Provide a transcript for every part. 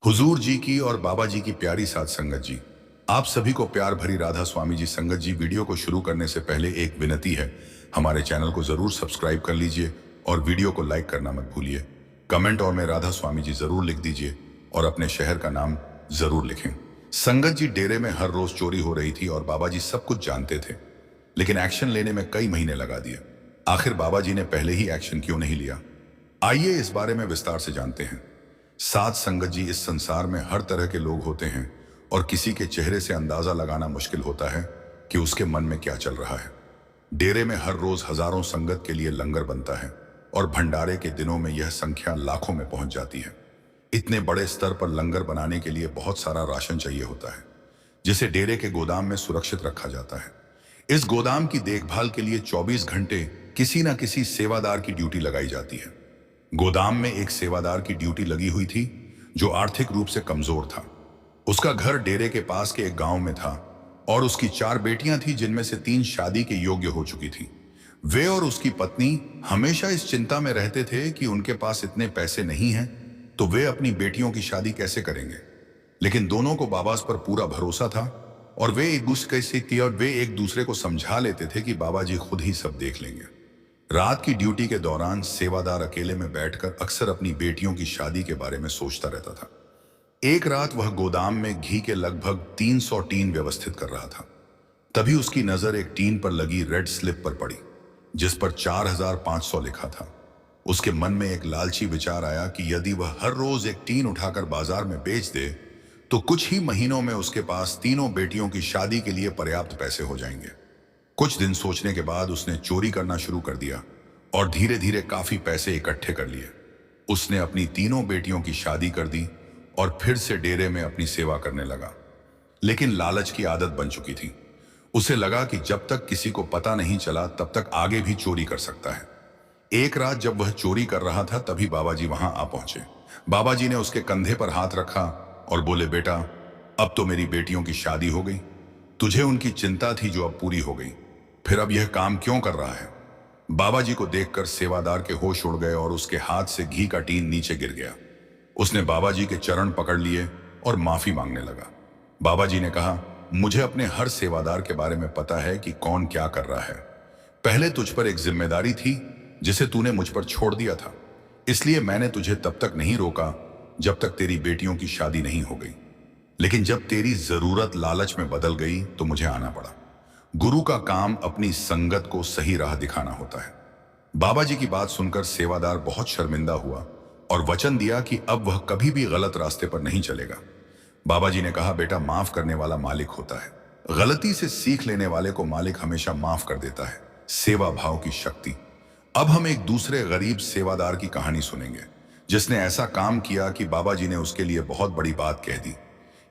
हुजूर जी की और बाबा जी की प्यारी साध संगत जी, आप सभी को प्यार भरी राधा स्वामी जी संगत जी। वीडियो को शुरू करने से पहले एक विनती है, हमारे चैनल को जरूर सब्सक्राइब कर लीजिए और वीडियो को लाइक करना मत भूलिए। कमेंट और में राधा स्वामी जी जरूर लिख दीजिए और अपने शहर का नाम जरूर लिखें। संगत जी, डेरे में हर रोज चोरी हो रही थी और बाबा जी सब कुछ जानते थे, लेकिन एक्शन लेने में कई महीने लगा दिए। आखिर बाबा जी ने पहले ही एक्शन क्यों नहीं लिया? आइए इस बारे में विस्तार से जानते हैं। साध संगत जी, इस संसार में हर तरह के लोग होते हैं और किसी के चेहरे से अंदाजा लगाना मुश्किल होता है कि उसके मन में क्या चल रहा है। डेरे में हर रोज हजारों संगत के लिए लंगर बनता है और भंडारे के दिनों में यह संख्या लाखों में पहुंच जाती है। इतने बड़े स्तर पर लंगर बनाने के लिए बहुत सारा राशन चाहिए होता है, जिसे डेरे के गोदाम में सुरक्षित रखा जाता है। इस गोदाम की देखभाल के लिए 24 घंटे किसी न किसी सेवादार की ड्यूटी लगाई जाती है। गोदाम में एक सेवादार की ड्यूटी लगी हुई थी जो आर्थिक रूप से कमजोर था। उसका घर डेरे के पास के एक गांव में था और उसकी 4 बेटियां थी, जिनमें से 3 शादी के योग्य हो चुकी थी। वे और उसकी पत्नी हमेशा इस चिंता में रहते थे कि उनके पास इतने पैसे नहीं हैं तो वे अपनी बेटियों की शादी कैसे करेंगे। लेकिन दोनों को बाबा पर पूरा भरोसा था और वे एक दूसरे को समझा लेते थे कि बाबा जी खुद ही सब देख लेंगे। रात की ड्यूटी के दौरान सेवादार अकेले में बैठकर अक्सर अपनी बेटियों की शादी के बारे में सोचता रहता था। एक रात वह गोदाम में घी के लगभग 300 टीन व्यवस्थित कर रहा था। तभी उसकी नजर एक टीन पर लगी रेड स्लिप पर पड़ी, जिस पर 4500 लिखा था। उसके मन में एक लालची विचार आया कि यदि वह हर रोज एक टीन उठाकर बाजार में बेच दे तो कुछ ही महीनों में उसके पास तीनों बेटियों की शादी के लिए पर्याप्त पैसे हो जाएंगे। कुछ दिन सोचने के बाद उसने चोरी करना शुरू कर दिया और धीरे धीरे काफी पैसे इकट्ठे कर लिए। उसने अपनी तीनों बेटियों की शादी कर दी और फिर से डेरे में अपनी सेवा करने लगा। लेकिन लालच की आदत बन चुकी थी। उसे लगा कि जब तक किसी को पता नहीं चला तब तक आगे भी चोरी कर सकता है। एक रात जब वह चोरी कर रहा था तभी बाबा जी वहां आ पहुंचे। बाबा जी ने उसके कंधे पर हाथ रखा और बोले, बेटा, अब तो मेरी बेटियों की शादी हो गई। तुझे उनकी चिंता थी जो अब पूरी हो गई, फिर अब यह काम क्यों कर रहा है? बाबा जी को देखकर सेवादार के होश उड़ गए और उसके हाथ से घी का टीन नीचे गिर गया। उसने बाबा जी के चरण पकड़ लिए और माफी मांगने लगा। बाबा जी ने कहा, मुझे अपने हर सेवादार के बारे में पता है कि कौन क्या कर रहा है। पहले तुझ पर एक जिम्मेदारी थी जिसे तूने मुझ पर छोड़ दिया था, इसलिए मैंने तुझे तब तक नहीं रोका जब तक तेरी बेटियों की शादी नहीं हो गई। लेकिन जब तेरी जरूरत लालच में बदल गई तो मुझे आना पड़ा। गुरु का काम अपनी संगत को सही राह दिखाना होता है। बाबा जी की बात सुनकर सेवादार बहुत शर्मिंदा हुआ और वचन दिया कि अब वह कभी भी गलत रास्ते पर नहीं चलेगा। बाबा जी ने कहा, बेटा, माफ करने वाला मालिक होता है। गलती से सीख लेने वाले को मालिक हमेशा माफ कर देता है। सेवा भाव की शक्ति। अब हम एक दूसरे गरीब सेवादार की कहानी सुनेंगे, जिसने ऐसा काम किया कि बाबा जी ने उसके लिए बहुत बड़ी बात कह दी।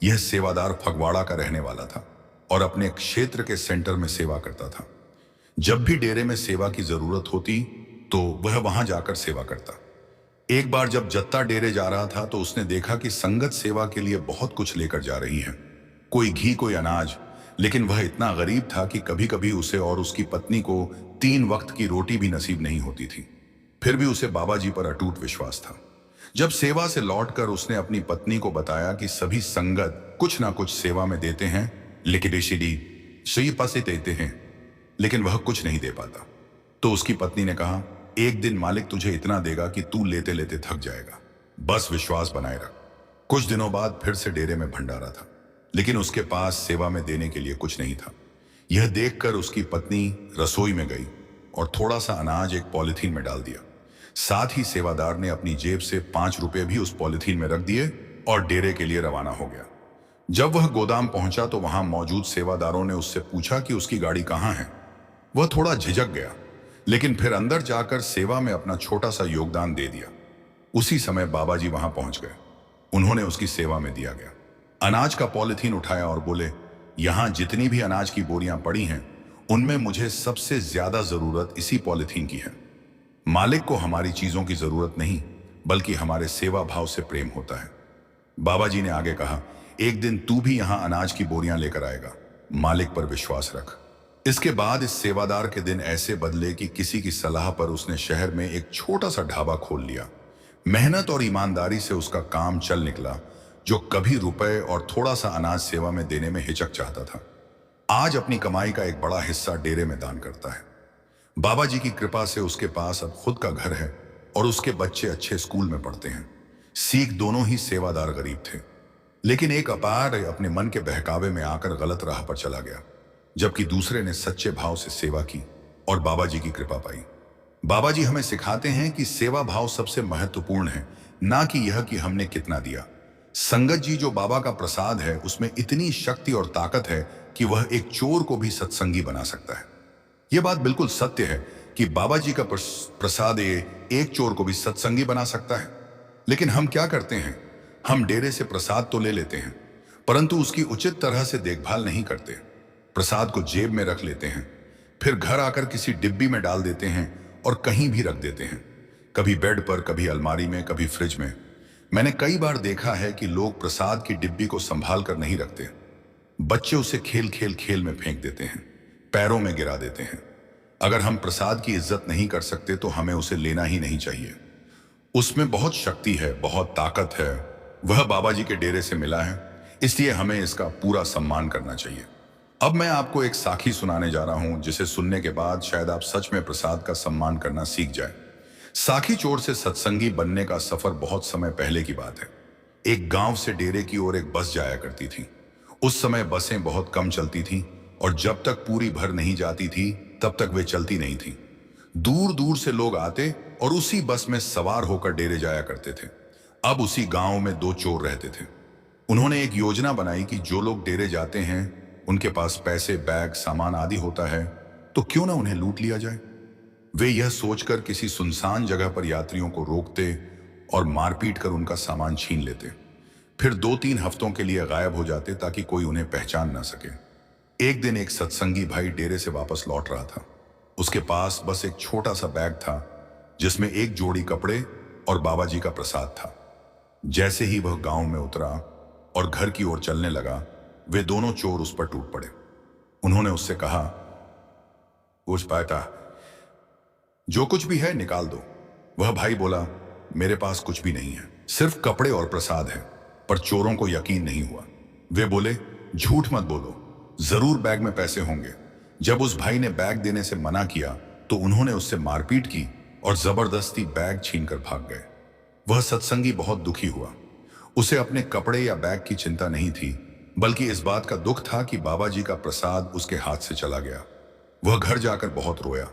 यह सेवादार फगवाड़ा का रहने वाला था और अपने क्षेत्र के सेंटर में सेवा करता था। जब भी डेरे में सेवा की जरूरत होती तो वह वहां जाकर सेवा करता। एक बार जब जत्ता डेरे जा रहा था तो उसने देखा कि संगत सेवा के लिए बहुत कुछ लेकर जा रही है, कोई घी, कोई अनाज। लेकिन वह इतना गरीब था कि कभी कभी उसे और उसकी पत्नी को 3 वक्त की रोटी भी नसीब नहीं होती थी। फिर भी उसे बाबा जी पर अटूट विश्वास था। जब सेवा से लौटकर उसने अपनी पत्नी को बताया कि सभी संगत कुछ ना कुछ सेवा में देते हैं, लेकिन सही पासे देते हैं, लेकिन वह कुछ नहीं दे पाता, तो उसकी पत्नी ने कहा, एक दिन मालिक तुझे इतना देगा कि तू लेते लेते थक जाएगा। बस विश्वास बनाए रख। कुछ दिनों बाद फिर से डेरे में भंडारा था, लेकिन उसके पास सेवा में देने के लिए कुछ नहीं था। यह देखकर उसकी पत्नी रसोई में गई और थोड़ा सा अनाज एक पॉलिथीन में डाल दिया। साथ ही सेवादार ने अपनी जेब से 5 रुपए भी उस पॉलिथीन में रख दिए और डेरे के लिए रवाना हो गया। जब वह गोदाम पहुंचा तो वहां मौजूद सेवादारों ने उससे पूछा कि उसकी गाड़ी कहां है। वह थोड़ा झिझक गया, लेकिन फिर अंदर जाकर सेवा में अपना छोटा सा योगदान दे दिया। उसी समय बाबा जी वहां पहुंच गए। उन्होंने उसकी सेवा में दिया गया। अनाज का पॉलिथीन उठाया और बोले, यहां जितनी भी अनाज की बोरियां पड़ी हैं उनमें मुझे सबसे ज्यादा जरूरत इसी पॉलिथीन की है। मालिक को हमारी चीजों की जरूरत नहीं, बल्कि हमारे सेवा भाव से प्रेम होता है। बाबा जी ने आगे कहा, एक दिन तू भी यहां अनाज की बोरियां लेकर आएगा। मालिक पर विश्वास रख। इसके बाद इस सेवादार के दिन ऐसे बदले कि किसी की सलाह पर उसने शहर में एक छोटा सा ढाबा खोल लिया। मेहनत और ईमानदारी से उसका काम चल निकला। जो कभी रुपए और थोड़ा सा अनाज सेवा में देने में हिचक चाहता था, आज अपनी कमाई का एक बड़ा हिस्सा डेरे में दान करता है। बाबा जी की कृपा से उसके पास अब खुद का घर है और उसके बच्चे अच्छे स्कूल में पढ़ते हैं। सीख दोनों ही सेवादार गरीब थे, लेकिन एक अपार अपने मन के बहकावे में आकर गलत राह पर चला गया, जबकि दूसरे ने सच्चे भाव से सेवा की और बाबा जी की कृपा पाई। बाबा जी हमें सिखाते हैं कि सेवा भाव सबसे महत्वपूर्ण है, ना कि यह कि हमने कितना दिया। संगत जी, जो बाबा का प्रसाद है उसमें इतनी शक्ति और ताकत है कि वह एक चोर को भी सत्संगी बना सकता है। यह बात बिल्कुल सत्य है कि बाबा जी का प्रसाद एक चोर को भी सत्संगी बना सकता है। लेकिन हम क्या करते हैं, हम डेरे से प्रसाद तो ले लेते हैं, परंतु उसकी उचित तरह से देखभाल नहीं करते। प्रसाद को जेब में रख लेते हैं, फिर घर आकर किसी डिब्बी में डाल देते हैं और कहीं भी रख देते हैं, कभी बेड पर, कभी अलमारी में, कभी फ्रिज में। मैंने कई बार देखा है कि लोग प्रसाद की डिब्बी को संभाल कर नहीं रखते। बच्चे उसे खेल में फेंक देते हैं, पैरों में गिरा देते हैं। अगर हम प्रसाद की इज्जत नहीं कर सकते तो हमें उसे लेना ही नहीं चाहिए। उसमें बहुत शक्ति है, बहुत ताकत है। वह बाबा जी के डेरे से मिला है, इसलिए हमें इसका पूरा सम्मान करना चाहिए। अब मैं आपको एक साखी सुनाने जा रहा हूं, जिसे सुनने के बाद शायद आप सच में प्रसाद का सम्मान करना सीख जाए। साखी चोर से सत्संगी बनने का सफर बहुत समय पहले की बात है। एक गांव से डेरे की ओर एक बस जाया करती थी। उस समय बसें बहुत कम चलती थीं और जब तक पूरी भर नहीं जाती थी तब तक वे चलती नहीं थीं। दूर दूर से लोग आते और उसी बस में सवार होकर डेरे जाया करते थे। अब उसी गांव में दो चोर रहते थे। उन्होंने एक योजना बनाई कि जो लोग डेरे जाते हैं उनके पास पैसे, बैग, सामान आदि होता है, तो क्यों ना उन्हें लूट लिया जाए। वे यह सोचकर किसी सुनसान जगह पर यात्रियों को रोकते और मारपीट कर उनका सामान छीन लेते, फिर 2-3 हफ्तों के लिए गायब हो जाते ताकि कोई उन्हें पहचान ना सके। एक दिन एक सत्संगी भाई डेरे से वापस लौट रहा था। उसके पास बस एक छोटा सा बैग था जिसमें एक जोड़ी कपड़े और बाबा जी का प्रसाद था। जैसे ही वह गांव में उतरा और घर की ओर चलने लगा, वे दोनों चोर उस पर टूट पड़े। उन्होंने उससे कहा, कुछ पाता, जो कुछ भी है निकाल दो। वह भाई बोला, मेरे पास कुछ भी नहीं है, सिर्फ कपड़े और प्रसाद है। पर चोरों को यकीन नहीं हुआ। वे बोले, झूठ मत बोलो, जरूर बैग में पैसे होंगे। जब उस भाई ने बैग देने से मना किया तो उन्होंने उससे मारपीट की और जबरदस्ती बैग छीनकर भाग गए। वह सत्संगी बहुत दुखी हुआ। उसे अपने कपड़े या बैग की चिंता नहीं थी, बल्कि इस बात का दुख था कि बाबा जी का प्रसाद उसके हाथ से चला गया। वह घर जाकर बहुत रोया।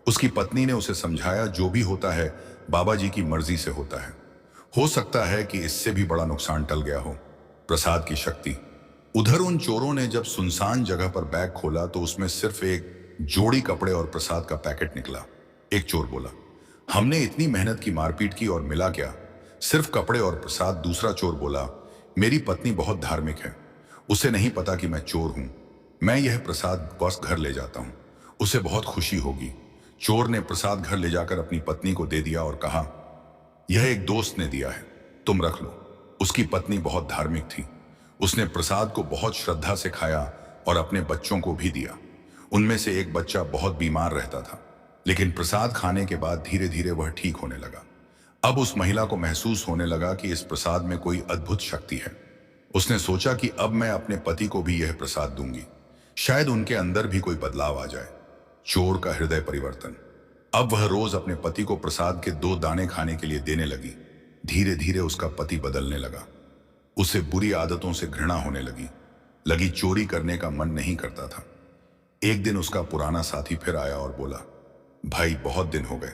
उसकी पत्नी ने उसे समझाया, जो भी होता है बाबा जी की मर्जी से होता है। हो सकता है कि इससे भी बड़ा नुकसान टल गया हो। प्रसाद की शक्ति। उधर उन चोरों ने जब सुनसान जगह पर बैग खोला तो उसमें सिर्फ एक जोड़ी कपड़े और प्रसाद का पैकेट निकला। एक चोर बोला, हमने इतनी मेहनत की, मारपीट की और मिला क्या? सिर्फ कपड़े और प्रसाद। दूसरा चोर बोला, मेरी पत्नी बहुत धार्मिक है, उसे नहीं पता कि मैं चोर हूं। मैं यह प्रसाद बस घर ले जाता हूं, उसे बहुत खुशी होगी। चोर ने प्रसाद घर ले जाकर अपनी पत्नी को दे दिया और कहा, यह एक दोस्त ने दिया है, तुम रख लो। उसकी पत्नी बहुत धार्मिक थी। उसने प्रसाद को बहुत श्रद्धा से खाया और अपने बच्चों को भी दिया। उनमें से एक बच्चा बहुत बीमार रहता था, लेकिन प्रसाद खाने के बाद धीरे धीरे वह ठीक होने लगा। अब उस महिला को महसूस होने लगा कि इस प्रसाद में कोई अद्भुत शक्ति है। उसने सोचा कि अब मैं अपने पति को भी यह प्रसाद दूंगी, शायद उनके अंदर भी कोई बदलाव आ जाए। चोर का हृदय परिवर्तन। अब वह रोज अपने पति को प्रसाद के 2 दाने खाने के लिए देने लगी। धीरे धीरे उसका पति बदलने लगा। उसे बुरी आदतों से घृणा होने लगी चोरी करने का मन नहीं करता था। एक दिन उसका पुराना साथी फिर आया और बोला, भाई बहुत दिन हो गए,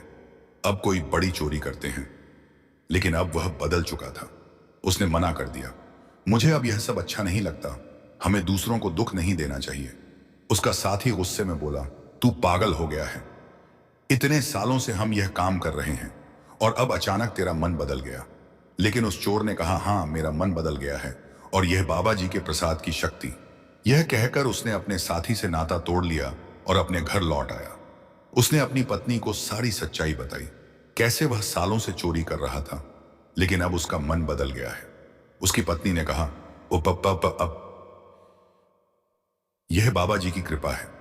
अब कोई बड़ी चोरी करते हैं। लेकिन अब वह बदल चुका था। उसने मना कर दिया, मुझे अब यह सब अच्छा नहीं लगता, हमें दूसरों को दुख नहीं देना चाहिए। उसका साथी गुस्से में बोला, तू पागल हो गया है, इतने सालों से हम यह काम कर रहे हैं और अब अचानक तेरा मन बदल गया। लेकिन उस चोर ने कहा, हाँ मेरा मन बदल गया है और यह बाबा जी के प्रसाद की शक्ति। यह कहकर उसने अपने साथी से नाता तोड़ लिया और अपने घर लौट आया। उसने अपनी पत्नी को सारी सच्चाई बताई, कैसे वह सालों से चोरी कर रहा था, लेकिन अब उसका मन बदल गया है। उसकी पत्नी ने कहा, ओ अब यह बाबा जी की कृपा है।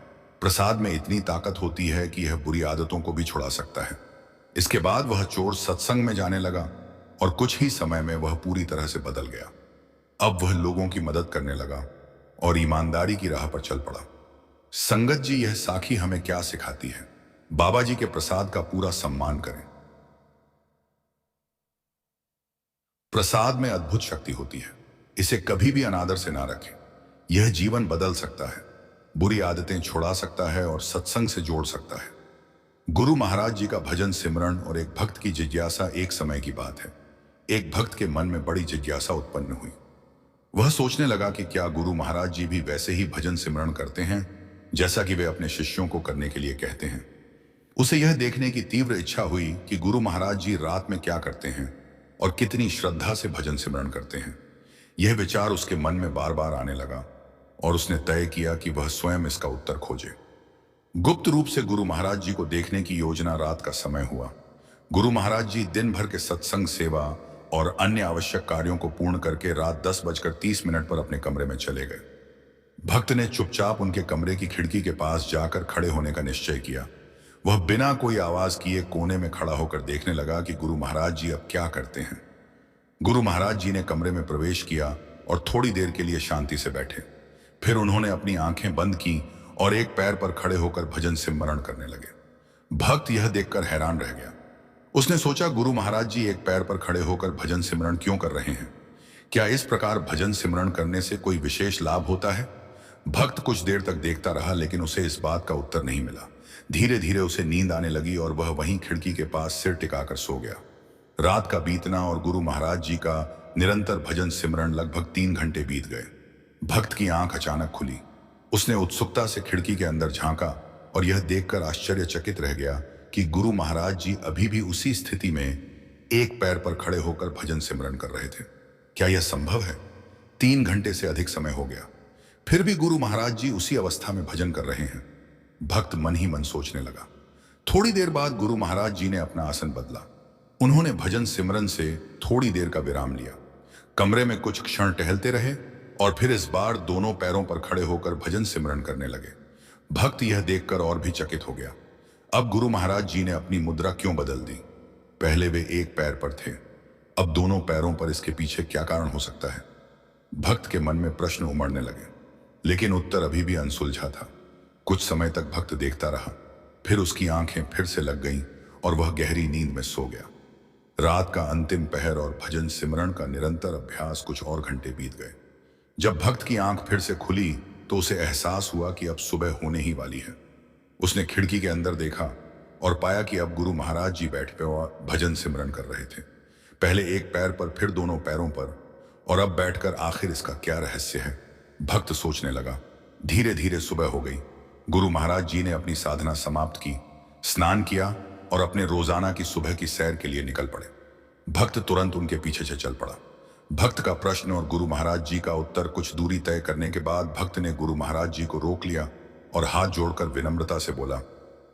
प्रसाद में इतनी ताकत होती है कि यह बुरी आदतों को भी छुड़ा सकता है। इसके बाद वह चोर सत्संग में जाने लगा और कुछ ही समय में वह पूरी तरह से बदल गया। अब वह लोगों की मदद करने लगा और ईमानदारी की राह पर चल पड़ा। संगत जी, यह साखी हमें क्या सिखाती है? बाबा जी के प्रसाद का पूरा सम्मान करें। प्रसाद में अद्भुत शक्ति होती है, इसे कभी भी अनादर से ना रखें। यह जीवन बदल सकता है, बुरी आदतें छुड़ा सकता है और सत्संग से जोड़ सकता है। गुरु महाराज जी का भजन सिमरन और एक भक्त की जिज्ञासा एक समय की बात है। एक भक्त के मन में बड़ी जिज्ञासा उत्पन्न हुई। वह सोचने लगा कि क्या गुरु महाराज जी भी वैसे ही भजन सिमरन करते हैं जैसा कि वे अपने शिष्यों को करने के लिए कहते हैं। उसे यह देखने की तीव्र इच्छा हुई कि गुरु महाराज जी रात में क्या करते हैं और कितनी श्रद्धा से भजन सिमरन करते हैं। यह विचार उसके मन में बार बार आने लगा और उसने तय किया कि वह स्वयं इसका उत्तर खोजे। गुप्त रूप से गुरु महाराज जी को देखने की योजना रात का समय हुआ। गुरु महाराज जी दिन भर के सत्संग, सेवा और अन्य आवश्यक कार्यों को पूर्ण करके रात 10:30 पर अपने कमरे में चले गए। भक्त ने चुपचाप उनके कमरे की खिड़की के पास जाकर खड़े होने का निश्चय किया। वह बिना कोई आवाज किए कोने में खड़ा होकर देखने लगा कि गुरु महाराज जी अब क्या करते हैं। गुरु महाराज जी ने कमरे में प्रवेश किया और थोड़ी देर के लिए शांति से बैठे। फिर उन्होंने अपनी आंखें बंद की और एक पैर पर खड़े होकर भजन सिमरन करने लगे। भक्त यह देखकर हैरान रह गया। उसने सोचा, गुरु महाराज जी एक पैर पर खड़े होकर भजन सिमरन क्यों कर रहे हैं? क्या इस प्रकार भजन सिमरन करने से कोई विशेष लाभ होता है? भक्त कुछ देर तक देखता रहा, लेकिन उसे इस बात का उत्तर नहीं मिला। धीरे धीरे उसे नींद आने लगी और वह वहीं खिड़की के पास सिर टिकाकर सो गया। रात का बीतना और गुरु महाराज जी का निरंतर भजन सिमरन लगभग 3 घंटे बीत गए। भक्त की आंख अचानक खुली। उसने उत्सुकता से खिड़की के अंदर झांका और यह देखकर आश्चर्यचकित रह गया कि गुरु महाराज जी अभी भी उसी स्थिति में एक पैर पर खड़े होकर भजन सिमरन कर रहे थे। क्या यह संभव है? 3 घंटे से अधिक समय हो गया, फिर भी गुरु महाराज जी उसी अवस्था में भजन कर रहे हैं। भक्त मन ही मन सोचने लगा। थोड़ी देर बाद गुरु महाराज जी ने अपना आसन बदला। उन्होंने भजन सिमरन से थोड़ी देर का विराम लिया। कमरे में कुछ क्षण टहलते रहे और फिर इस बार दोनों पैरों पर खड़े होकर भजन सिमरन करने लगे। भक्त यह देखकर और भी चकित हो गया। अब गुरु महाराज जी ने अपनी मुद्रा क्यों बदल दी? पहले वे एक पैर पर थे, अब दोनों पैरों पर। इसके पीछे क्या कारण हो सकता है? भक्त के मन में प्रश्न उमड़ने लगे, लेकिन उत्तर अभी भी अनसुलझा था। कुछ समय तक भक्त देखता रहा, फिर उसकी आंखें फिर से लग गईं और वह गहरी नींद में सो गया। रात का अंतिम पहर और भजन सिमरन का निरंतर अभ्यास, कुछ और घंटे बीत गए। जब भक्त की आंख फिर से खुली तो उसे एहसास हुआ कि अब सुबह होने ही वाली है। उसने खिड़की के अंदर देखा और पाया कि अब गुरु महाराज जी बैठ पे और भजन सिमरन कर रहे थे। पहले एक पैर पर, फिर दोनों पैरों पर, और अब बैठकर। आखिर इसका क्या रहस्य है? भक्त सोचने लगा। धीरे धीरे सुबह हो गई। गुरु महाराज जी ने अपनी साधना समाप्त की, स्नान किया और अपने रोजाना की सुबह की सैर के लिए निकल पड़े। भक्त तुरंत उनके पीछे से चल पड़ा। भक्त का प्रश्न और गुरु महाराज जी का उत्तर कुछ दूरी तय करने के बाद भक्त ने गुरु महाराज जी को रोक लिया और हाथ जोड़कर विनम्रता से बोला,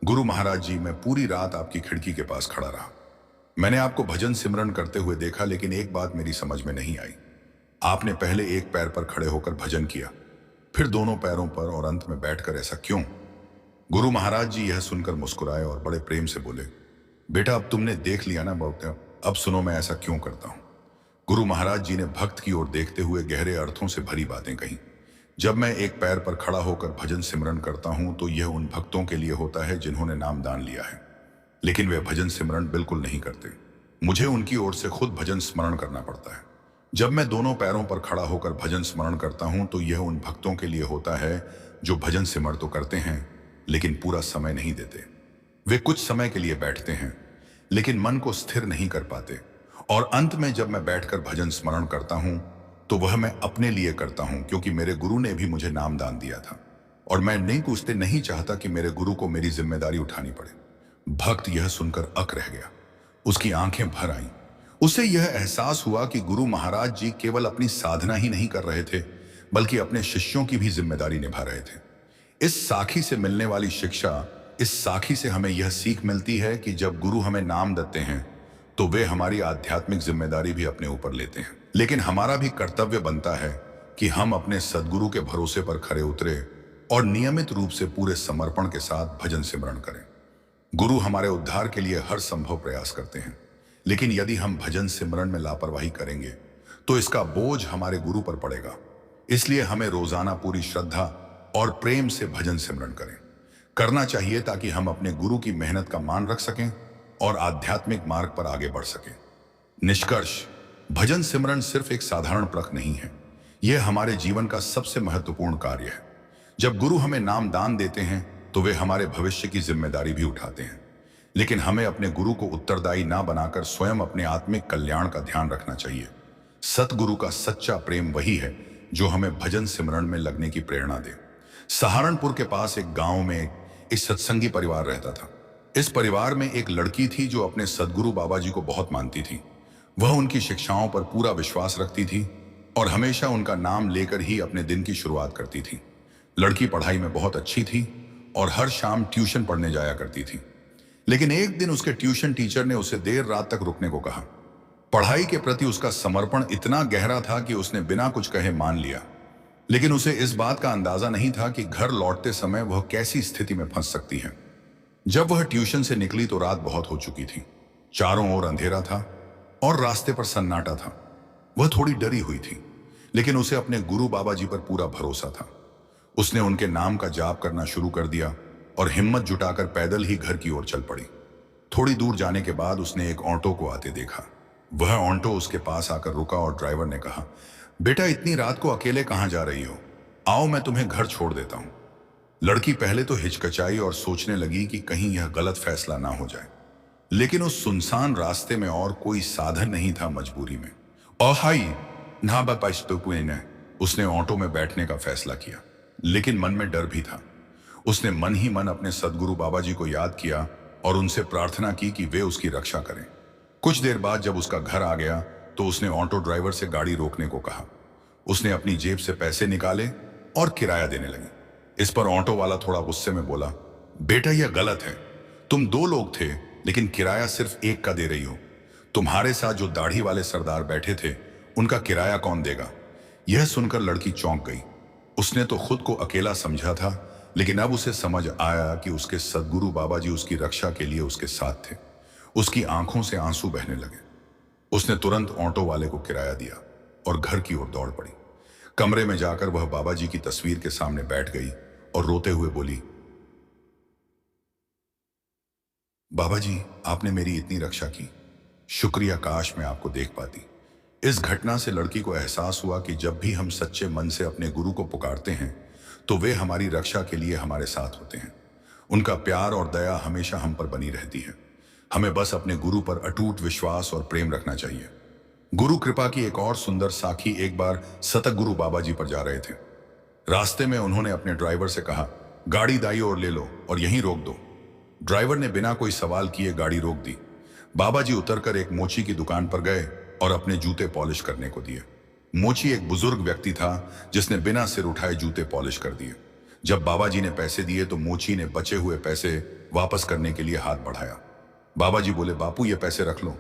गुरु महाराज जी, मैं पूरी रात आपकी खिड़की के पास खड़ा रहा। मैंने आपको भजन सिमरन करते हुए देखा, लेकिन एक बात मेरी समझ में नहीं आई। आपने पहले एक पैर पर खड़े होकर भजन किया, फिर दोनों पैरों पर और अंत में बैठकर। ऐसा क्यों? गुरु महाराज जी यह सुनकर मुस्कुराए और बड़े प्रेम से बोले, बेटा, अब तुमने देख लिया ना बहुत, अब सुनो मैं ऐसा क्यों करता हूं। गुरु महाराज जी ने भक्त की ओर देखते हुए गहरे अर्थों से भरी बातें कही। जब मैं एक पैर पर खड़ा होकर भजन सिमरन करता हूं तो यह उन भक्तों के लिए होता है जिन्होंने नाम दान लिया है, लेकिन वे भजन सिमरन बिल्कुल नहीं करते। मुझे उनकी ओर से खुद भजन स्मरण करना पड़ता है। जब मैं दोनों पैरों पर खड़ा होकर भजन स्मरण करता हूं तो यह उन भक्तों के लिए होता है जो भजन सिमरण तो करते हैं लेकिन पूरा समय नहीं देते। वे कुछ समय के लिए बैठते हैं लेकिन मन को स्थिर नहीं कर पाते, और अंत में जब मैं बैठकर भजन स्मरण करता हूं तो वह मैं अपने लिए करता हूं, क्योंकि मेरे गुरु ने भी मुझे नाम दान दिया था और मैं नहीं चाहता कि मेरे गुरु को मेरी जिम्मेदारी उठानी पड़े। भक्त यह सुनकर अक रह गया। उसकी आंखें भर आईं। उसे यह एहसास हुआ कि गुरु महाराज जी केवल अपनी साधना ही नहीं कर रहे थे, बल्कि अपने शिष्यों की भी जिम्मेदारी निभा रहे थे। इस साखी से मिलने वाली शिक्षा, इस साखी से हमें यह सीख मिलती है कि जब गुरु हमें नाम देते हैं तो वे हमारी आध्यात्मिक जिम्मेदारी भी अपने ऊपर लेते हैं, लेकिन हमारा भी कर्तव्य बनता है कि हम अपने सद्गुरु के भरोसे पर खरे उतरे और नियमित रूप से पूरे समर्पण के साथ भजन सिमरण करें। गुरु हमारे उद्धार के लिए हर संभव प्रयास करते हैं, लेकिन यदि हम भजन सिमरण में लापरवाही करेंगे तो इसका बोझ हमारे गुरु पर पड़ेगा। इसलिए हमें रोजाना पूरी श्रद्धा और प्रेम से भजन सिमरन करना चाहिए, ताकि हम अपने गुरु की मेहनत का मान रख सकें और आध्यात्मिक मार्ग पर आगे बढ़ सकें। निष्कर्ष, भजन सिमरन सिर्फ एक साधारण प्रक नहीं है, यह हमारे जीवन का सबसे महत्वपूर्ण कार्य है। जब गुरु हमें नाम दान देते हैं तो वे हमारे भविष्य की जिम्मेदारी भी उठाते हैं, लेकिन हमें अपने गुरु को उत्तरदायी ना बनाकर स्वयं अपने आत्मिक कल्याण का ध्यान रखना चाहिए। सतगुरु का सच्चा प्रेम वही है जो हमें भजन सिमरन में लगने की प्रेरणा दे। सहारनपुर के पास एक गांव में एक सत्संगी परिवार रहता था। इस परिवार में एक लड़की थी जो अपने सदगुरु बाबा जी को बहुत मानती थी। वह उनकी शिक्षाओं पर पूरा विश्वास रखती थी और हमेशा उनका नाम लेकर ही अपने दिन की शुरुआत करती थी। लड़की पढ़ाई में बहुत अच्छी थी और हर शाम ट्यूशन पढ़ने जाया करती थी। लेकिन एक दिन उसके ट्यूशन टीचर ने उसे देर रात तक रुकने को कहा। पढ़ाई के प्रति उसका समर्पण इतना गहरा था कि उसने बिना कुछ कहे मान लिया, लेकिन उसे इस बात का अंदाजा नहीं था कि घर लौटते समय वह कैसी स्थिति में फंस सकती है। जब वह ट्यूशन से निकली तो रात बहुत हो चुकी थी। चारों ओर अंधेरा था और रास्ते पर सन्नाटा था। वह थोड़ी डरी हुई थी, लेकिन उसे अपने गुरु बाबा जी पर पूरा भरोसा था। उसने उनके नाम का जाप करना शुरू कर दिया और हिम्मत जुटाकर पैदल ही घर की ओर चल पड़ी। थोड़ी दूर जाने के बाद उसने एक ऑटो को आते देखा। वह ऑटो उसके पास आकर रुका और ड्राइवर ने कहा, बेटा इतनी रात को अकेले कहाँ जा रही हो? आओ मैं तुम्हें घर छोड़ देता हूँ। लड़की पहले तो हिचकिचाई और सोचने लगी कि कहीं यह गलत फैसला ना हो जाए, लेकिन उस सुनसान रास्ते में और कोई साधन नहीं था। मजबूरी में उसने ऑटो में बैठने का फैसला किया, लेकिन मन में डर भी था। उसने मन ही मन अपने सदगुरु बाबा जी को याद किया और उनसे प्रार्थना की कि वे उसकी रक्षा करें। कुछ देर बाद जब उसका घर आ गया तो उसने ऑटो ड्राइवर से गाड़ी रोकने को कहा। उसने अपनी जेब से पैसे निकाले और किराया देने लगे। इस पर ऑटो वाला थोड़ा गुस्से में बोला, बेटा यह गलत है। तुम 2 लोग थे, लेकिन किराया सिर्फ एक का दे रही हो। तुम्हारे साथ जो दाढ़ी वाले सरदार बैठे थे उनका किराया कौन देगा? यह सुनकर लड़की चौंक गई। उसने तो खुद को अकेला समझा था, लेकिन अब उसे समझ आया कि उसके सदगुरु बाबा जी उसकी रक्षा के लिए उसके साथ थे। उसकी आंखों से आंसू बहने लगे। उसने तुरंत ऑटो वाले को किराया दिया और घर की ओर दौड़ पड़ी। कमरे में जाकर वह बाबा जी की तस्वीर के सामने बैठ गई और रोते हुए बोली, बाबा जी आपने मेरी इतनी रक्षा की, शुक्रिया, काश मैं आपको देख पाती। इस घटना से लड़की को एहसास हुआ कि जब भी हम सच्चे मन से अपने गुरु को पुकारते हैं तो वे हमारी रक्षा के लिए हमारे साथ होते हैं। उनका प्यार और दया हमेशा हम पर बनी रहती है। हमें बस अपने गुरु पर अटूट विश्वास और प्रेम रखना चाहिए। गुरु कृपा की एक और सुंदर साखी एक बार सतगुरु बाबा जी पर जा रहे थे। रास्ते में उन्होंने अपने ड्राइवर से कहा, गाड़ी दाई ओर ले लो और यहीं रोक दो। ड्राइवर ने बिना कोई सवाल किए गाड़ी रोक दी। बाबा जी उतरकर एक मोची की दुकान पर गए और अपने जूते पॉलिश करने को दिए। मोची एक बुजुर्ग व्यक्ति था जिसने बिना सिर उठाए जूते पॉलिश कर दिए। जब बाबा जी ने पैसे दिए तो मोची ने बचे हुए पैसे वापस करने के लिए हाथ बढ़ाया। बाबा जी बोले, बापू ये पैसे रख लो।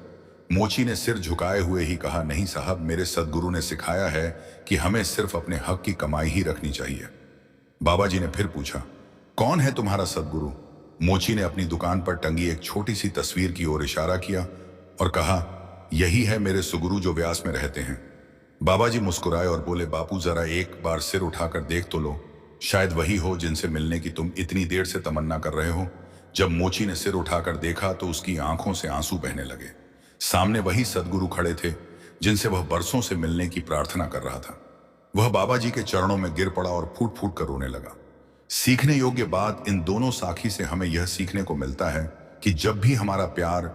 मोची ने सिर झुकाए हुए ही कहा, नहीं साहब, मेरे सदगुरु ने सिखाया है कि हमें सिर्फ अपने हक की कमाई ही रखनी चाहिए। बाबा जी ने फिर पूछा, कौन है तुम्हारा सदगुरु? मोची ने अपनी दुकान पर टंगी एक छोटी सी तस्वीर की ओर इशारा किया और कहा, यही है मेरे सुगुरु जो व्यास में रहते हैं। बाबा जी मुस्कुराए और बोले, बापू जरा एक बार सिर उठाकर देख तो लो, शायद वही हो जिनसे मिलने की तुम इतनी देर से तमन्ना कर रहे हो। जब मोची ने सिर उठाकर देखा तो उसकी आंखों से आंसू बहने लगे। सामने वही सदगुरु खड़े थे जिनसे वह बरसों से मिलने की प्रार्थना कर रहा था। वह बाबा जी के चरणों में गिर पड़ा और फूट फूट कर रोने लगा। सीखने योग्य बात इन दोनों साखी से हमें यह सीखने को मिलता है कि जब भी हमारा प्यार,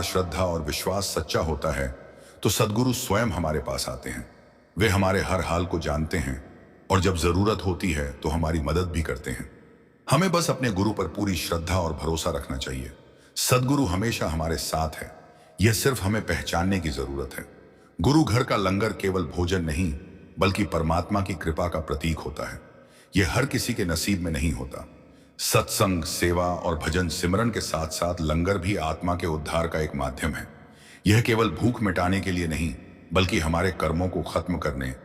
श्रद्धा और विश्वास सच्चा होता है तो सदगुरु स्वयं हमारे पास आते हैं। वे हमारे हर हाल को जानते हैं और जब जरूरत होती है तो हमारी मदद भी करते हैं। हमें बस अपने गुरु पर पूरी श्रद्धा और भरोसा रखना चाहिए। सदगुरु हमेशा हमारे साथ है, यह सिर्फ हमें पहचानने की जरूरत है। गुरु घर का लंगर केवल भोजन नहीं बल्कि परमात्मा की कृपा का प्रतीक होता है। यह हर किसी के नसीब में नहीं होता। सत्संग, सेवा और भजन सिमरन के साथ साथ लंगर भी आत्मा के उद्धार का एक माध्यम है। यह केवल भूख मिटाने के लिए नहीं बल्कि हमारे कर्मों को खत्म करने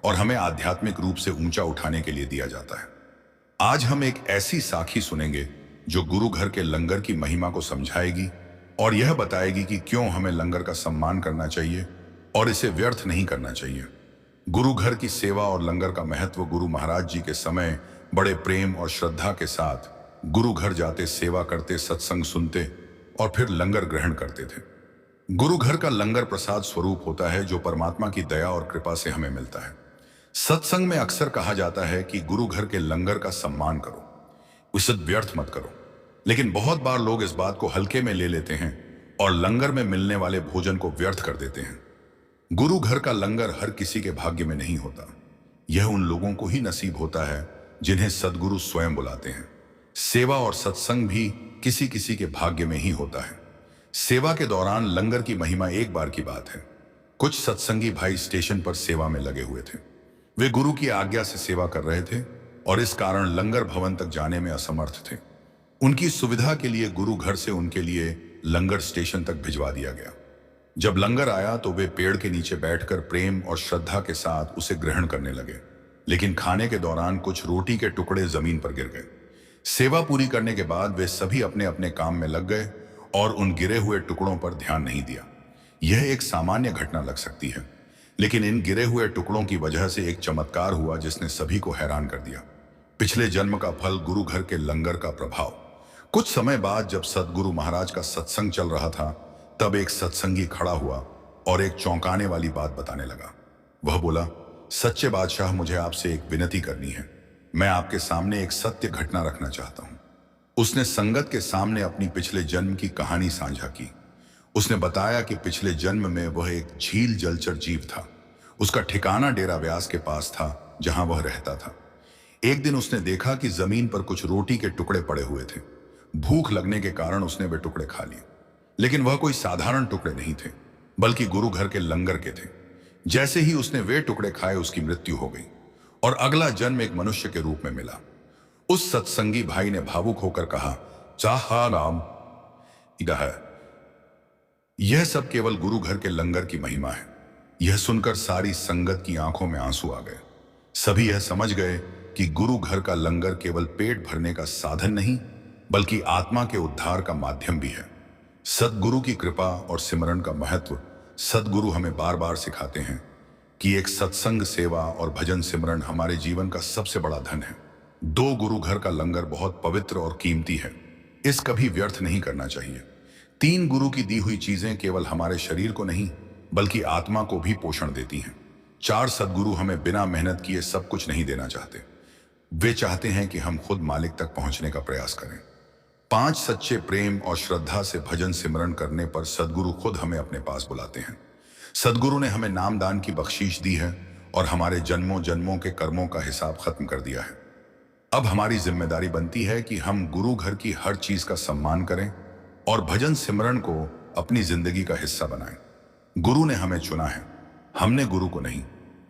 और हमें आध्यात्मिक रूप से ऊंचा उठाने के लिए दिया जाता है। आज हम एक ऐसी साखी सुनेंगे जो गुरु घर के लंगर की महिमा को समझाएगी और यह बताएगी कि क्यों हमें लंगर का सम्मान करना चाहिए और इसे व्यर्थ नहीं करना चाहिए। गुरु घर की सेवा और लंगर का महत्व। गुरु महाराज जी के समय बड़े प्रेम और श्रद्धा के साथ गुरु घर जाते, सेवा करते, सत्संग सुनते और फिर लंगर ग्रहण करते थे। गुरु घर का लंगर प्रसाद स्वरूप होता है जो परमात्मा की दया और कृपा से हमें मिलता है। सत्संग में अक्सर कहा जाता है कि गुरु घर के लंगर का सम्मान करो, उसे व्यर्थ मत करो। लेकिन बहुत बार लोग इस बात को हल्के में ले लेते हैं और लंगर में मिलने वाले भोजन को व्यर्थ कर देते हैं। गुरु घर का लंगर हर किसी के भाग्य में नहीं होता। यह उन लोगों को ही नसीब होता है जिन्हें सद्गुरु स्वयं बुलाते हैं। सेवा और सत्संग भी किसी किसी के भाग्य में ही होता है। सेवा के दौरान लंगर की महिमा एक बार की बात है। कुछ सत्संगी भाई स्टेशन पर सेवा में लगे हुए थे। वे गुरु की आज्ञा से सेवा कर रहे थे और इस कारण लंगर भवन तक जाने में असमर्थ थे। उनकी सुविधा के लिए गुरु घर से उनके लिए लंगर स्टेशन तक भिजवा दिया गया। जब लंगर आया तो वे पेड़ के नीचे बैठकर प्रेम और श्रद्धा के साथ उसे ग्रहण करने लगे, लेकिन खाने के दौरान कुछ रोटी के टुकड़े जमीन पर गिर गए। सेवा पूरी करने के बाद वे सभी अपने अपने काम में लग गए और उन गिरे हुए टुकड़ों पर ध्यान नहीं दिया। यह एक सामान्य घटना लग सकती है, लेकिन इन गिरे हुए टुकड़ों की वजह से एक चमत्कार हुआ जिसने सभी को हैरान कर दिया। पिछले जन्म का फल, गुरु घर के लंगर का प्रभाव। कुछ समय बाद जब सदगुरु महाराज का सत्संग चल रहा था, तब एक सत्संगी खड़ा हुआ और एक चौंकाने वाली बात बताने लगा। वह बोला, सच्चे बादशाह, मुझे आपसे एक विनती करनी है। मैं आपके सामने एक सत्य घटना रखना चाहता हूं। उसने संगत के सामने अपनी पिछले जन्म की कहानी साझा की। उसने बताया कि पिछले जन्म में वह एक झील जलचर जीव था। उसका ठिकाना डेरा व्यास के पास था, जहां वह रहता था। एक दिन उसने देखा कि जमीन पर कुछ रोटी के टुकड़े पड़े हुए थे। भूख लगने के कारण उसने वे टुकड़े खा लिए, लेकिन वह कोई साधारण टुकड़े नहीं थे, बल्कि गुरु घर के लंगर के थे। जैसे ही उसने वे टुकड़े खाए, उसकी मृत्यु हो गई और अगला जन्म एक मनुष्य के रूप में मिला। उस सत्संगी भाई ने भावुक होकर कहा, चाहा राम है। यह सब केवल गुरु घर के लंगर की महिमा है। यह सुनकर सारी संगत की आंखों में आंसू आ गए। सभी यह समझ गए कि गुरु घर का लंगर केवल पेट भरने का साधन नहीं, बल्कि आत्मा के उद्धार का माध्यम भी है। सद्गुरु की कृपा और सिमरन का महत्व सद्गुरु हमें बार बार सिखाते हैं कि एक सत्संग, सेवा और भजन सिमरन हमारे जीवन का सबसे बड़ा धन है। दो गुरु घर का लंगर बहुत पवित्र और कीमती है। इस कभी व्यर्थ नहीं करना चाहिए। तीन गुरु की दी हुई चीजें केवल हमारे शरीर को नहीं, बल्कि आत्मा को भी पोषण देती हैं। चार सद्गुरु हमें बिना मेहनत किए सब कुछ नहीं देना चाहते। वे चाहते हैं कि हम खुद मालिक तक पहुंचने का प्रयास करें। पांच सच्चे प्रेम और श्रद्धा से भजन सिमरन करने पर सद्गुरु खुद हमें अपने पास बुलाते हैं। सद्गुरु ने हमें नामदान की बख्शीश दी है और हमारे जन्मों जन्मों के कर्मों का हिसाब खत्म कर दिया है। अब हमारी जिम्मेदारी बनती है कि हम गुरु घर की हर चीज का सम्मान करें और भजन सिमरन को अपनी जिंदगी का हिस्सा बनाएं। गुरु ने हमें चुना है, हमने गुरु को नहीं।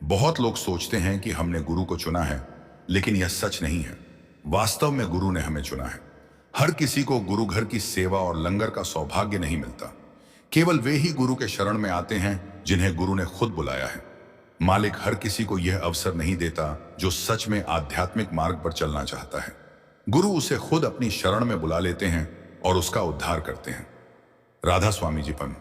बहुत लोग सोचते हैं कि हमने गुरु को चुना है, लेकिन यह सच नहीं है। वास्तव में गुरु ने हमें चुना है। हर किसी को गुरु घर की सेवा और लंगर का सौभाग्य नहीं मिलता। केवल वे ही गुरु के शरण में आते हैं जिन्हें गुरु ने खुद बुलाया है। मालिक हर किसी को यह अवसर नहीं देता जो सच में आध्यात्मिक मार्ग पर चलना चाहता है। गुरु उसे खुद अपनी शरण में बुला लेते हैं और उसका उद्धार करते हैं। राधा स्वामी जी पन।